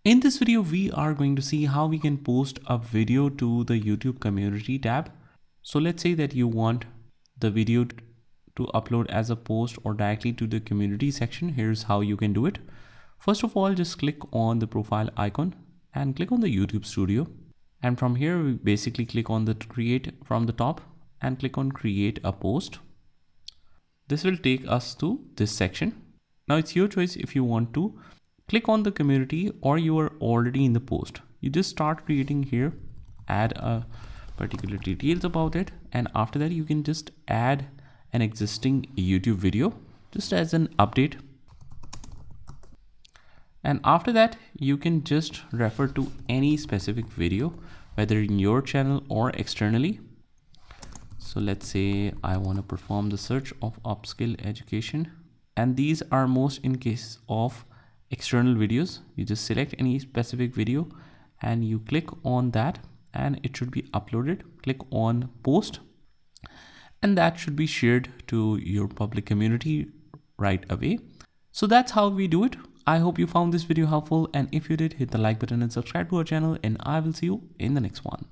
In this video, we are going to see how we can post a video to the YouTube community tab. So let's say that you want the video to upload as a post or directly to the community section. Here's how you can do it. First of all, just click on the profile icon and click on the YouTube Studio. And from here, we basically click on the create from the top and click on create a post. This will take us to this section. Now it's your choice if you want to click on the community or you are already in the post. You just start creating here, add a particular details about it, and after that you can just add an existing YouTube video just as an update. And after that you can just refer to any specific video, whether in your channel or externally. So let's say I want to perform the search of Upskill-Education, and these are most in case of external videos. You just select any specific video and you click on that and it should be uploaded. Click on post and that should be shared to your public community right away. So that's how we do it. I hope you found this video helpful, and if you did, hit the like button and subscribe to our channel, and I will see you in the next one.